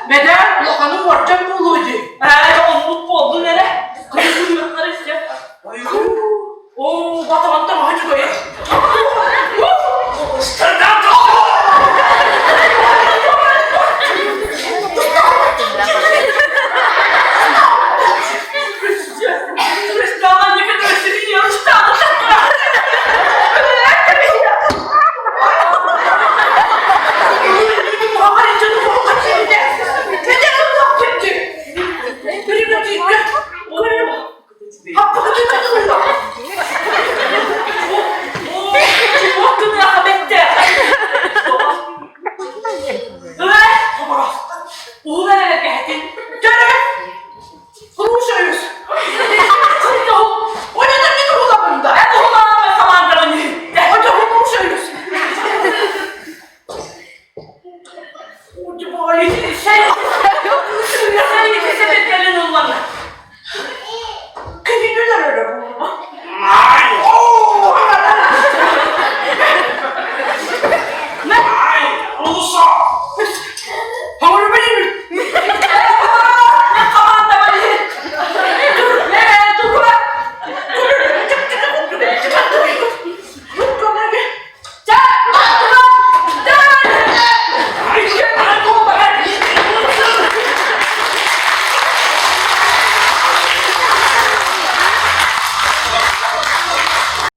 Neden? Lakanın varken mi oluydu? Onluk oldu nere? Kızım yurtları işte. Batamam tamam hadi koyayım. Resmen ne kadar senin yanlışta anlatacaklar. Hayır canım o kaçırdı. Neden Allah gitti? Bir dakika. Hakkı gitti. Hakkını rahmette. Ömer. Oğul nereye geldin? Canım. Bunu söylüyorsun. O neden beni kullanmında? Ben de kullanamam samanlarını. Hadi bunu söylüyorsun. O civarı şey.